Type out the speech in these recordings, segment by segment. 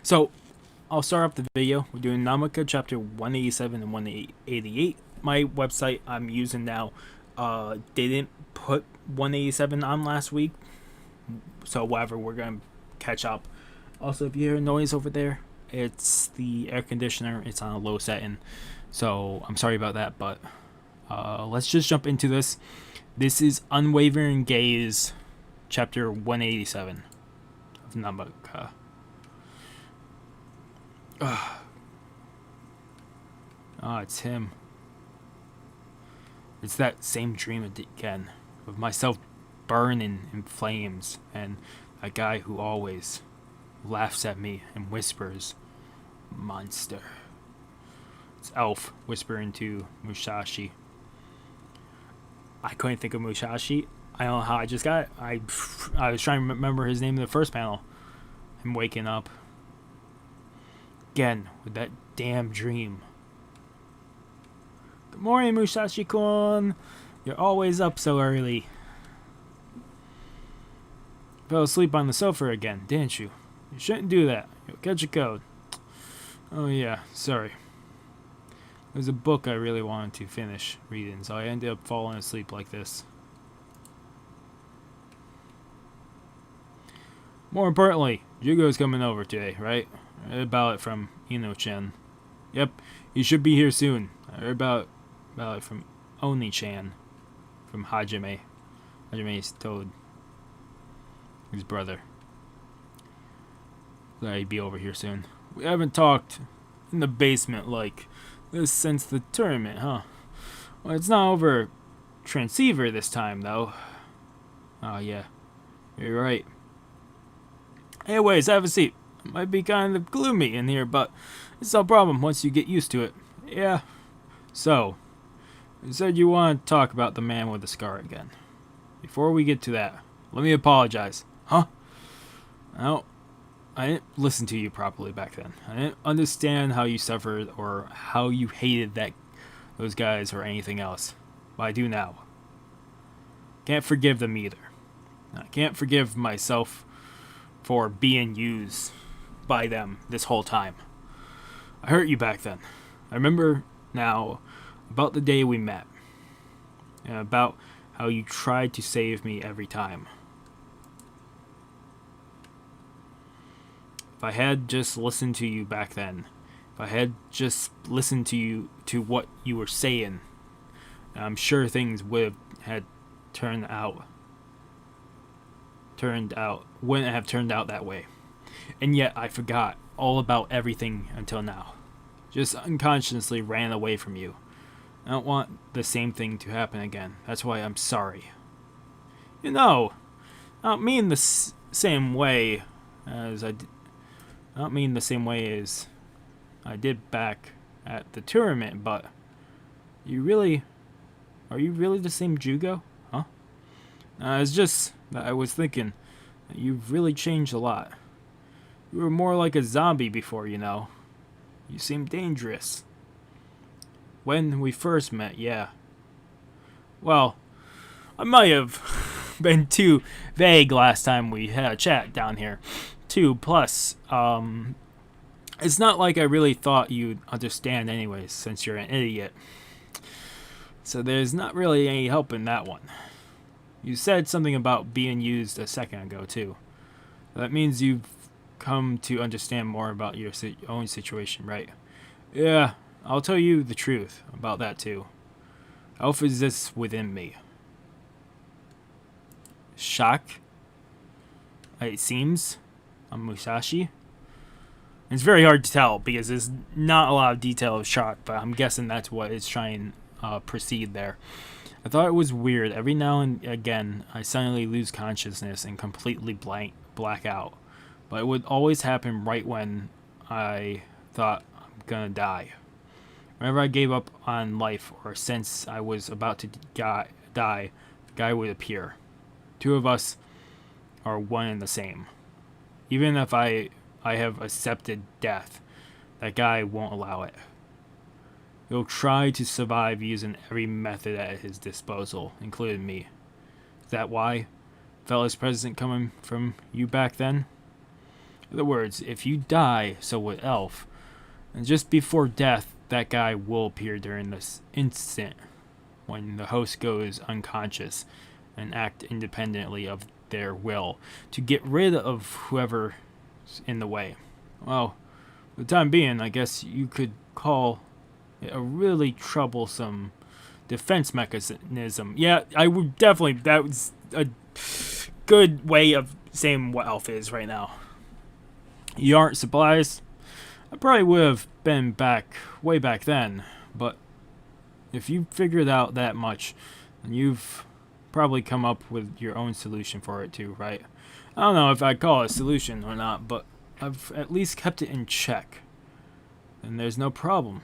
So, I'll start off the video. We're doing Nanbaka Chapter 187 and 188. My website I'm using now didn't put 187 on last week, so whatever, we're going to catch up. Also, if you hear noise over there, it's the air conditioner. It's on a low setting, so I'm sorry about that, but let's just jump into this. This is Unwavering Gaze, Chapter 187 of Nanbaka. It's him. It's that same dream again, of myself burning in flames, and a guy who always laughs at me and whispers, "Monster." It's Elf whispering to Musashi. I couldn't think of Musashi. I don't know how I just got it. I was trying to remember his name in the first panel. Him waking up again with that damn dream. Good morning, Musashi-kun. You're always up so early. Fell asleep on the sofa again, didn't you? You shouldn't do that. You'll catch a cold. Oh yeah, sorry. There's a book I really wanted to finish reading, so I ended up falling asleep like this. More importantly, Jyugo's coming over today, right? I heard about it from Ino-chan. Yep, he should be here soon. I heard about it from Oni-chan. From Hajime. Hajime's told his brother that he'd be over here soon. We haven't talked in the basement like this since the tournament, huh? Well, it's not over transceiver this time, though. Oh, yeah. You're right. Anyways, have a seat. It might be kind of gloomy in here, but it's no problem once you get used to it. Yeah. So, you said you want to talk about the man with the scar again. Before we get to that, let me apologize. Huh? No, I didn't listen to you properly back then. I didn't understand how you suffered or how you hated those guys or anything else. But I do now. Can't forgive them either. I can't forgive myself for being used by them this whole time. I hurt you back then. I remember now about the day we met, and about how you tried to save me every time. If I had just listened to you back then, if I had just listened to what you were saying, I'm sure things would have wouldn't have turned out that way. And yet I forgot all about everything until now. Just unconsciously ran away from you. I don't want the same thing to happen again. That's why I'm sorry. You know, I don't mean the same way as I don't mean the same way as I did back at the tournament, but are you really the same Jyugo? Huh? It's just that I was thinking that you've really changed a lot. You were more like a zombie before, you know. You seemed dangerous. When we first met, yeah. Well, I might have been too vague last time we had a chat down here, too. Plus, it's not like I really thought you'd understand anyways, since you're an idiot. So there's not really any help in that one. You said something about being used a second ago, too. That means you've come to understand more about your own situation, right? Yeah, I'll tell you the truth about that, too. Elf exists within me. Shock? It seems. On Musashi. It's very hard to tell because there's not a lot of detail of shock, but I'm guessing that's what it's trying to proceed there. I thought it was weird. Every now and again, I suddenly lose consciousness and completely black out. But it would always happen right when I thought I'm gonna die. Whenever I gave up on life or since I was about to die, the guy would appear. Two of us are one and the same. Even if I have accepted death, that guy won't allow it. He'll try to survive using every method at his disposal, including me. Is that why? fellas present coming from you back then. In other words, if you die, so would Elf. And just before death, that guy will appear during this instant when the host goes unconscious and act independently of their will to get rid of whoever's in the way. Well, for the time being, I guess you could call it a really troublesome defense mechanism. Yeah, I would definitely, that was a good way of saying what Elf is right now. You aren't surprised? I probably would have been way back then, but if you figured out that much, then you've probably come up with your own solution for it too, right? I don't know if I'd call it a solution or not, but I've at least kept it in check. And there's no problem.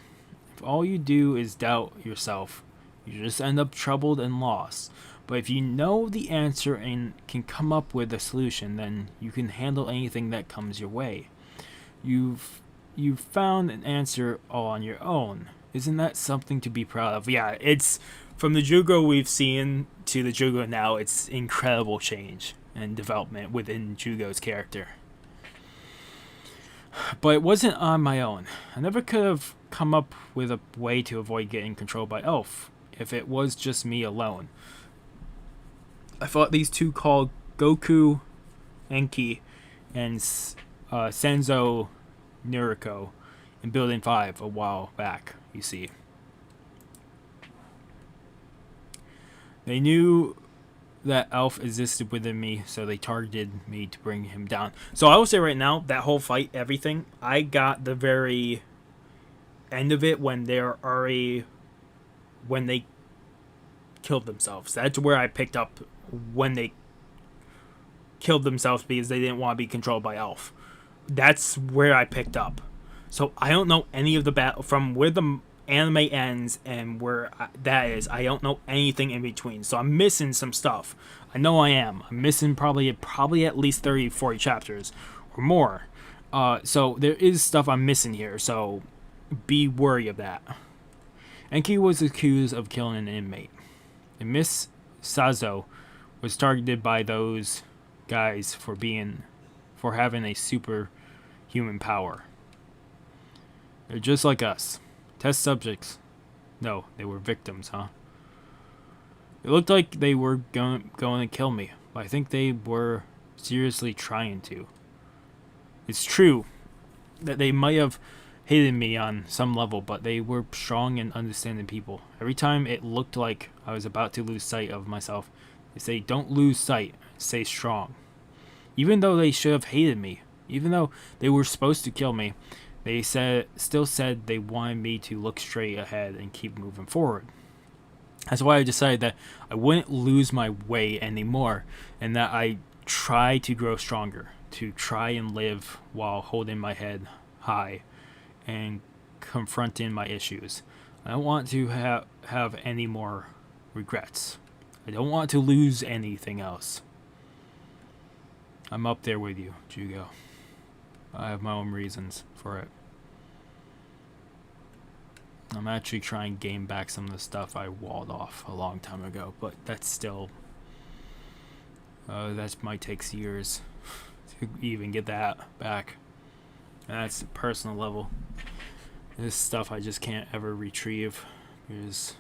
If all you do is doubt yourself, you just end up troubled and lost. But if you know the answer and can come up with a solution, then you can handle anything that comes your way. You've found an answer all on your own. Isn't that something to be proud of? Yeah, it's from the Jyugo we've seen to the Jyugo now, it's incredible change and development within Jyugo's character. But it wasn't on my own. I never could have come up with a way to avoid getting controlled by Elf if it was just me alone. I fought these two called Goku Enki and Senzo Nuriko in Building 5 a while back, you see. They knew that Elf existed within me, so they targeted me to bring him down. So I will say right now, that whole fight, everything, I got the very end of it when they killed themselves. That's where I picked up when they killed themselves because they didn't want to be controlled by Elf. That's where I picked up. So I don't know any of the battle from where the anime ends and where that is. I don't know anything in between. So I'm missing some stuff. I know I am. I'm missing probably at least 30, 40 chapters or more. So there is stuff I'm missing here. So be wary of that. Enki was accused of killing an inmate. And Miss Sazo was targeted by those guys for having a superhuman power. They're just like us. Test subjects. No, they were victims, huh? It looked like they were going to kill me, but I think they were seriously trying to. It's true that they might have hated me on some level, but they were strong and understanding people. Every time it looked like I was about to lose sight of myself, they say, don't lose sight, stay strong. Even though they should have hated me, even though they were supposed to kill me, they still said they wanted me to look straight ahead and keep moving forward. That's why I decided that I wouldn't lose my way anymore, and that I try to grow stronger, to try and live while holding my head high and confronting my issues. I don't want to have any more regrets. I don't want to lose anything else. I'm up there with you, Jyugo. I have my own reasons for it. I'm actually trying to gain back some of the stuff I walled off a long time ago, but that's still... that might take years to even get that back. And that's a personal level. This stuff I just can't ever retrieve because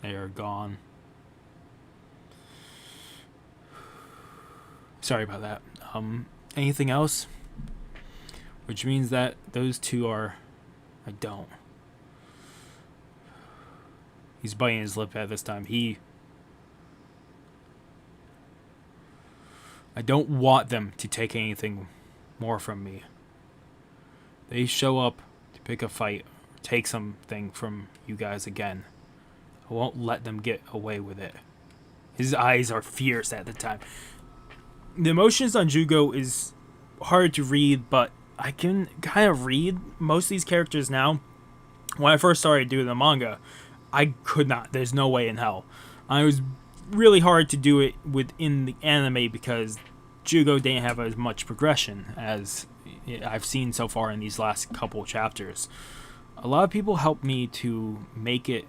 they are gone. Sorry about that. Anything else? Which means that those two are... I don't. He's biting his lip at this time. I don't want them to take anything more from me. They show up to pick a fight, or take something from you guys again. I won't let them get away with it. His eyes are fierce at the time. The emotions on Jyugo is hard to read, but I can kind of read most of these characters now. When I first started doing the manga, I could not. There's no way in hell. It was really hard to do it within the anime because Jyugo didn't have as much progression as I've seen so far in these last couple chapters. A lot of people helped me to make it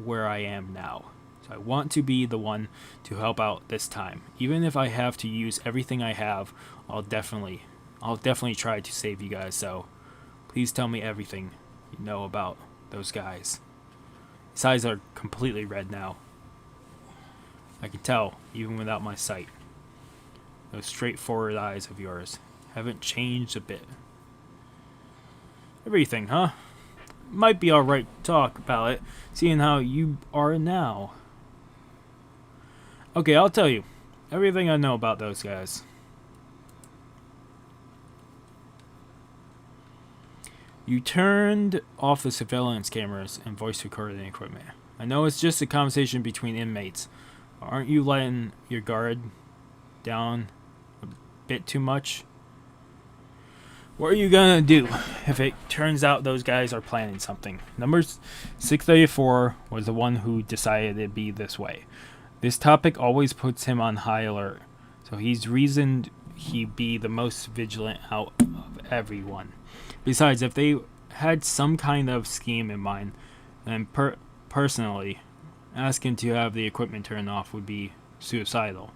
where I am now. I want to be the one to help out this time. Even if I have to use everything I have, I'll definitely try to save you guys. So please tell me everything you know about those guys. His eyes are completely red now. I can tell, even without my sight. Those straightforward eyes of yours haven't changed a bit. Everything, huh? Might be alright to talk about it, seeing how you are now. Okay, I'll tell you everything I know about those guys. You turned off the surveillance cameras and voice recording equipment. I know it's just a conversation between inmates. Aren't you letting your guard down a bit too much? What are you gonna do if it turns out those guys are planning something? Number 634 was the one who decided it'd be this way. This topic always puts him on high alert, so he's reasoned he'd be the most vigilant out of everyone. Besides, if they had some kind of scheme in mind, then personally, asking to have the equipment turned off would be suicidal.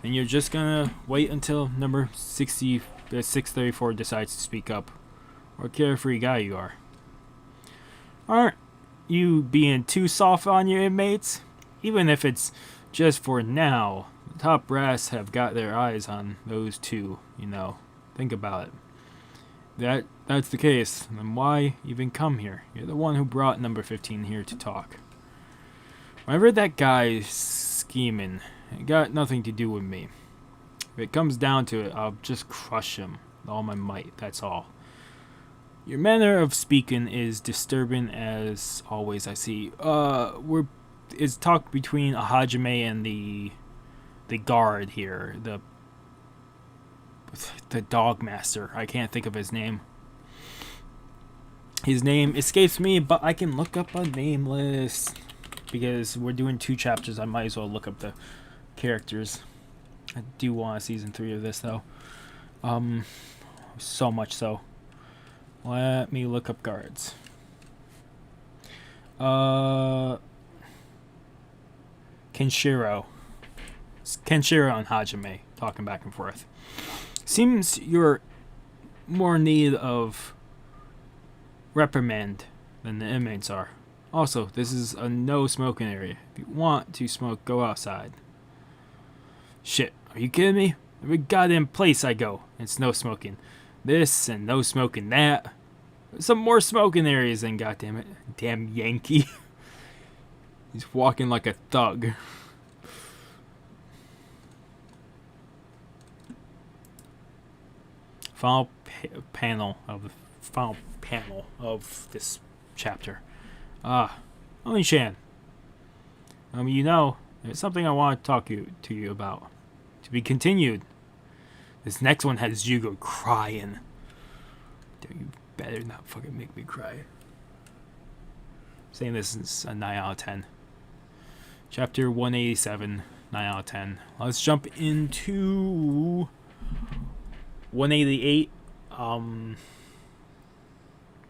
And you're just gonna wait until number 634 decides to speak up. What a carefree guy you are. Aren't you being too soft on your inmates? Even if it's just for now, the top brass have got their eyes on those two, you know. Think about it. That's the case, then why even come here? You're the one who brought number 15 here to talk. Whenever that guy's scheming, it got nothing to do with me. If it comes down to it, I'll just crush him with all my might, that's all. Your manner of speaking is disturbing as always, I see. It's talk between a Hajime and the guard here, the dog master. I can't think of his name. His name escapes me, but I can look up a name list. Because we're doing 2 chapters, I might as well look up the characters. I do want a season 3 of this, though. So much so. Let me look up guards. Kenshiro and Hajime talking back and forth. Seems you're more in need of reprimand than the inmates are. Also, this is a no smoking area. If you want to smoke, go outside. Shit, are you kidding me? Every goddamn place I go, it's no smoking. This and no smoking that. There's some more smoking areas than goddamn it. Damn Yankee. He's walking like a thug. Final panel of this chapter. Oni-chan. You know, there's something I want to talk to you about. To be continued. This next one has Jyugo crying. Dude, you better not fucking make me cry. I'm saying this is a 9 out of 10. Chapter 187, 9 out of 10. Let's jump into 188.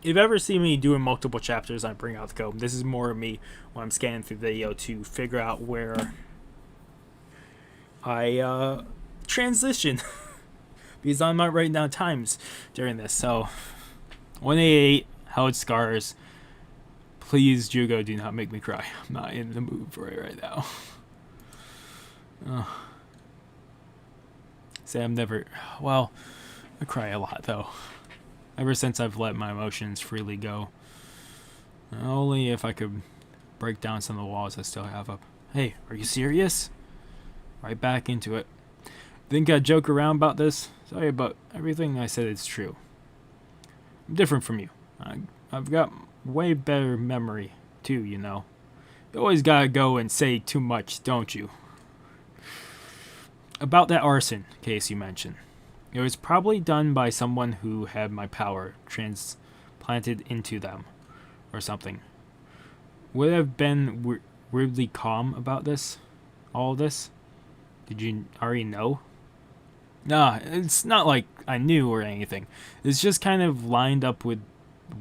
If you've ever seen me doing multiple chapters, I bring out the code. This is more of me when I'm scanning through the video to figure out where I transition. Because I'm not writing down times during this. So, 188, Howard Scars. Please, Jyugo, do not make me cry. I'm not in the mood for it right now. Say I'm never... Well, I cry a lot, though. Ever since I've let my emotions freely go. Only if I could break down some of the walls I still have up. Hey, are you serious? Right back into it. Think I joke around about this? Sorry, but everything I said is true. I'm different from you. I've got way better memory, too, you know. You always gotta go and say too much, don't you? About that arson case you mentioned. It was probably done by someone who had my power transplanted into them, or something. Would have been weirdly calm about this? All this? Did you already know? Nah, it's not like I knew or anything. It's just kind of lined up with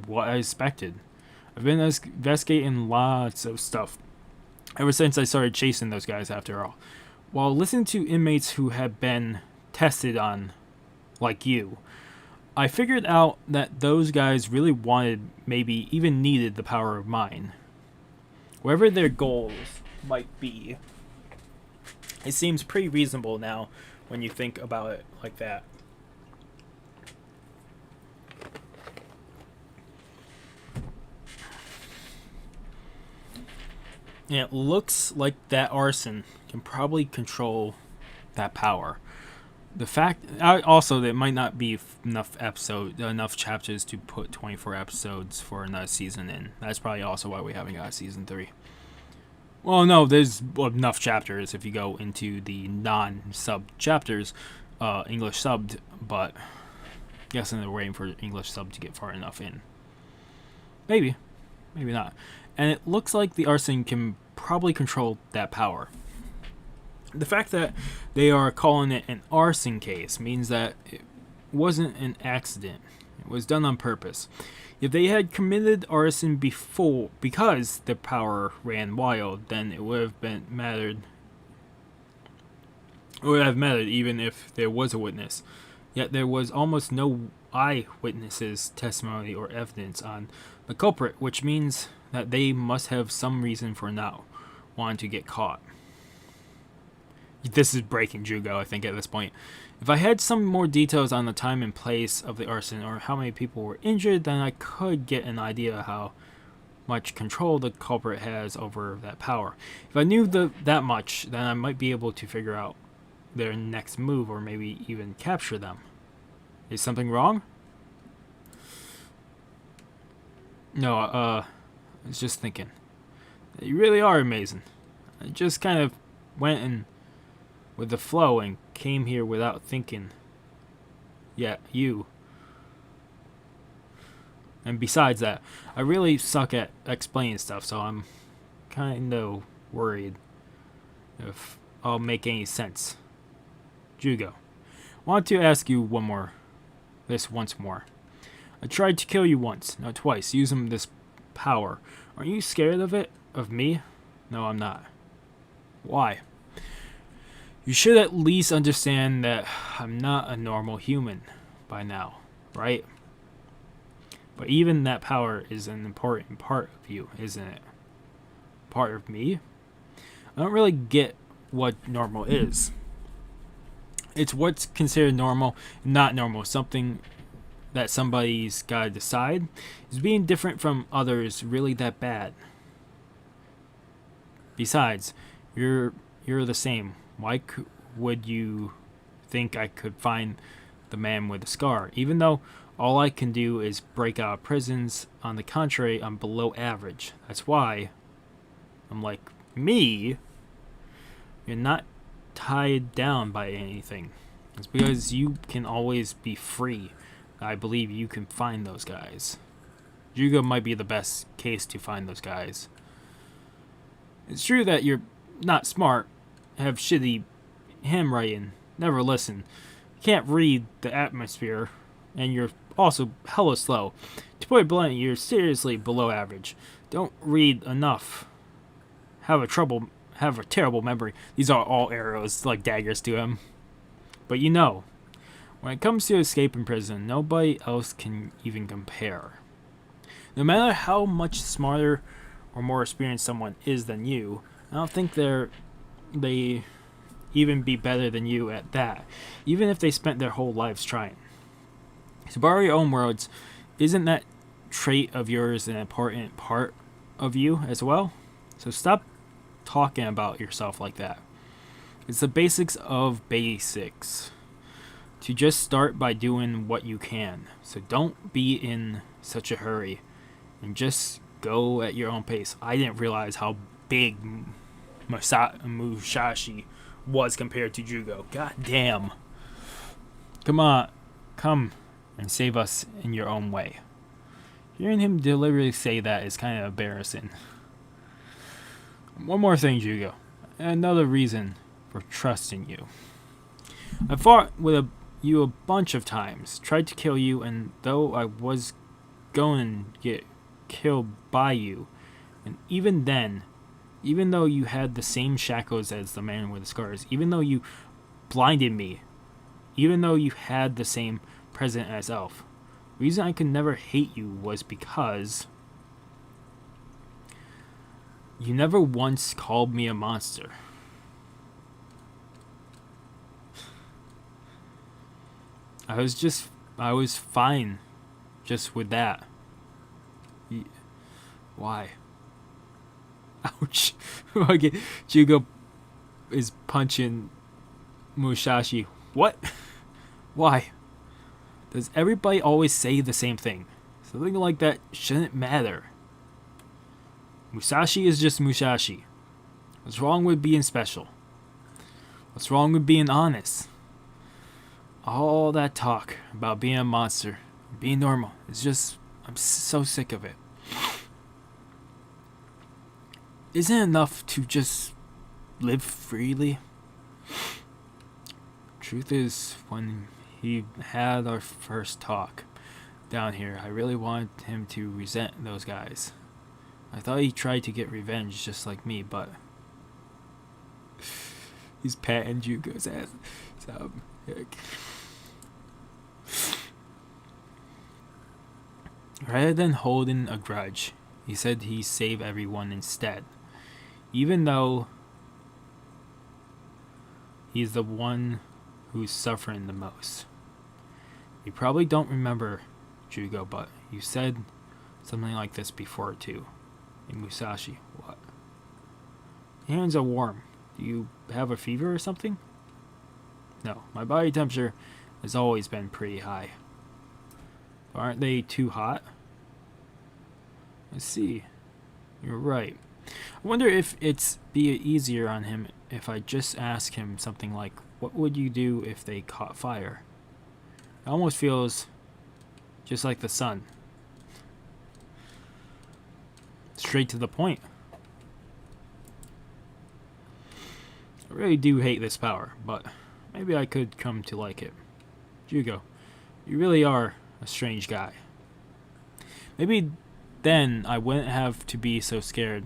what I expected. I've been investigating lots of stuff ever since I started chasing those guys after all. While listening to inmates who had been tested on, like you, I figured out that those guys really wanted, maybe even needed, the power of mine. Whatever their goals might be, it seems pretty reasonable now when you think about it like that. And it looks like that arson can probably control that power. The fact, also, there might not be enough chapters to put 24 episodes for another season in. That's probably also why we haven't got season 3. Well, no, there's enough chapters if you go into the non-sub chapters, English subbed, but guessing they're waiting for English sub to get far enough in. Maybe not. And it looks like the arson can probably control that power. The fact that they are calling it an arson case means that it wasn't an accident. It was done on purpose. If they had committed arson before because the power ran wild, then it would have mattered. It would have mattered even if there was a witness. Yet there was almost no eyewitnesses' testimony or evidence on the culprit, which means that they must have some reason for not wanting to get caught. This is breaking Jyugo, I think, at this point. If I had some more details on the time and place of the arson or how many people were injured, then I could get an idea how much control the culprit has over that power. If I knew that much, then I might be able to figure out their next move or maybe even capture them. Is something wrong? No, I was just thinking. You really are amazing. I just kind of went in with the flow and came here without thinking. Yeah, you. And besides that, I really suck at explaining stuff, so I'm kind of worried if I'll make any sense. Jyugo, I want to ask you once more. I tried to kill you once, no twice, using this power. Aren't you scared of it? Of me? No, I'm not. Why? You should at least understand that I'm not a normal human by now, right? But even that power is an important part of you, isn't it? Part of me? I don't really get what normal is. It's what's considered normal, not normal. Something that somebody's gotta decide. Is being different from others really that bad? Besides, you're the same. Why would you think I could find the man with the scar? Even though all I can do is break out of prisons. On the contrary, I'm below average. That's why I'm like, me? You're not tied down by anything. It's because you can always be free. I believe you can find those guys. Jyugo might be the best case to find those guys. It's true that you're not smart, have shitty handwriting, never listen, can't read the atmosphere, and you're also hella slow. To put it bluntly, you're seriously below average. Don't read enough. Have a terrible memory. These are all arrows, like daggers to him. But you know, when it comes to escaping prison, nobody else can even compare. No matter how much smarter or more experienced someone is than you, I don't think they even be better than you at that, even if they spent their whole lives trying. To borrow your own words, isn't that trait of yours an important part of you as well? So stop talking about yourself like that. It's the basics of basics. To just start by doing what you can. So don't be in such a hurry and just go at your own pace. I didn't realize how big Musashi was compared to Jyugo. God damn. Come and save us in your own way. Hearing him deliberately say that is kind of embarrassing. One more thing, Jyugo. Another reason for trusting you. I fought with you a bunch of times, tried to kill you, and though I was going to get killed by you, and even then, Even though you had the same shackles as the man with the scars, even though you blinded me, even though you had the same present as Elf, the reason I could never hate you was because you never once called me a monster. I was fine just with that. Why? Ouch. Okay, Jyugo is punching Musashi. What? Why? Does everybody always say the same thing? Something like that shouldn't matter. Musashi is just Musashi. What's wrong with being special? What's wrong with being honest? All that talk about being a monster, being normal, it's just, I'm so sick of it. Isn't it enough to just live freely? Truth is, when he had our first talk down here, I really wanted him to resent those guys. I thought he tried to get revenge just like me, but he's patting Jyugo's ass. So, heck. Rather than holding a grudge, he said he'd save everyone instead. Even though he's the one who's suffering the most. You probably don't remember, Jyugo, but you said something like this before too. Hey, Musashi, what? Your hands are warm. Do you have a fever or something? No, my body temperature has always been pretty high. Aren't they too hot? Let's see. You're right. I wonder if it's be easier on him if I just ask him something like, what would you do if they caught fire? It almost feels just like the sun. Straight to the point. I really do hate this power, but maybe I could come to like it. Jyugo, you really are a strange guy. Maybe then I wouldn't have to be so scared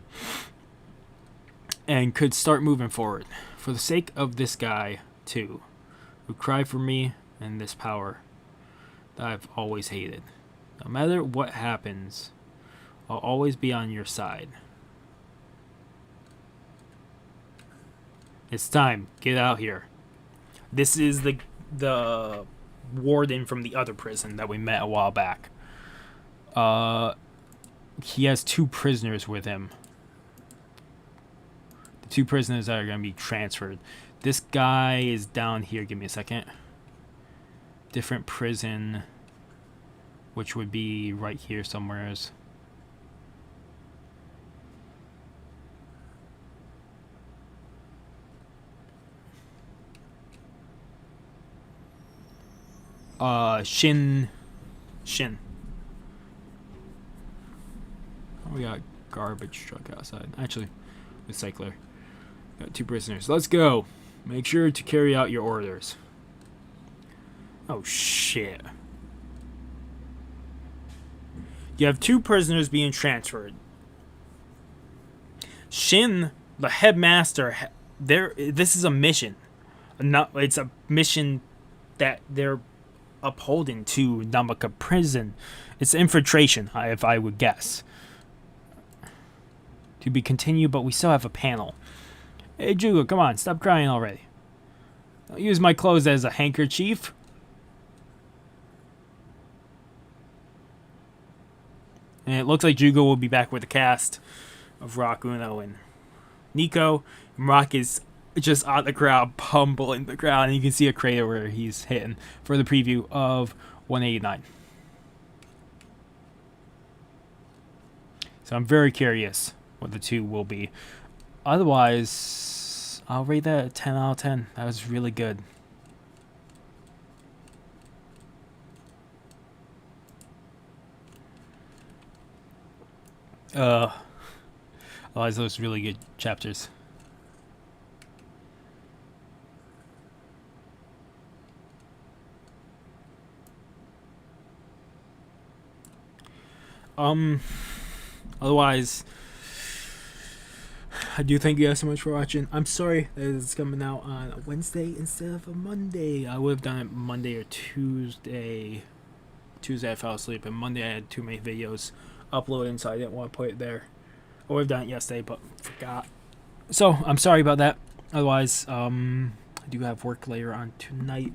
and could start moving forward. For the sake of this guy, too, who cried for me and this power that I've always hated. No matter what happens, I'll always be on your side. It's time. Get out here. This is the warden from the other prison that we met a while back. He has 2 prisoners with him. The 2 prisoners that are going to be transferred. This guy is down here. Give me a second. Different prison, which would be right here somewhere. Shin. Oh, we got garbage truck outside. Actually, recycler. Got 2 prisoners. Let's go. Make sure to carry out your orders. Oh, shit. You have 2 prisoners being transferred. Shin, the headmaster, this is a mission. It's a mission that they're upholding to Nanbaka prison. It's infiltration, if I would guess. To be continued, but we still have a panel. Hey, Jyugo, come on, stop crying already. Don't use my clothes as a handkerchief. And it looks like Jyugo will be back with the cast of Rock, Uno, and Nico. And Rock is just on the ground, pummeling the ground. And you can see a crater where he's hitting for the preview of 189. So I'm very curious what the 2 will be. Otherwise, I'll rate that a 10 out of 10. That was really good. Otherwise, those really good chapters. Otherwise, I do thank you guys so much for watching. I'm sorry that it's coming out on a Wednesday instead of a Monday. I would have done it Monday or Tuesday. Tuesday I fell asleep, and Monday I had too many videos uploading, so I didn't want to put it there. I would have done it yesterday, but forgot. So I'm sorry about that. Otherwise, I do have work later on tonight.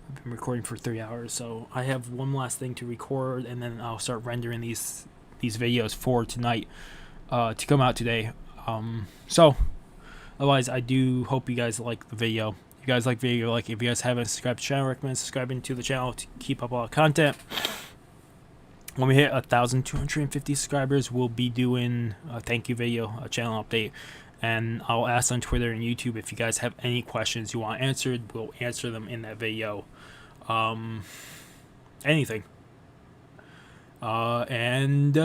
I've been recording for 3 hours, so I have one last thing to record, and then I'll start rendering these videos for tonight to come out today. So otherwise, I do hope you guys like the video. If you guys like the video, like, if you guys haven't subscribed to the channel, I recommend subscribing to the channel to keep up all the content. When we hit 1,250 subscribers, we'll be doing a thank you video, a channel update, and I'll ask on Twitter and YouTube if you guys have any questions you want answered. We'll answer them in that video. Anything. And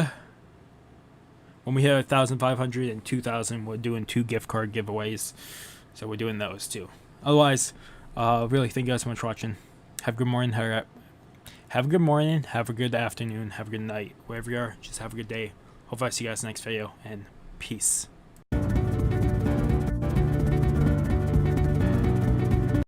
when we hit 1,500 and 2,000, we're doing 2 gift card giveaways, so we're doing those too. Otherwise, really thank you guys so much for watching. Have a good morning. Have a good morning, have a good afternoon, have a good night. Wherever you are, just have a good day. Hopefully I see you guys in the next video, and peace.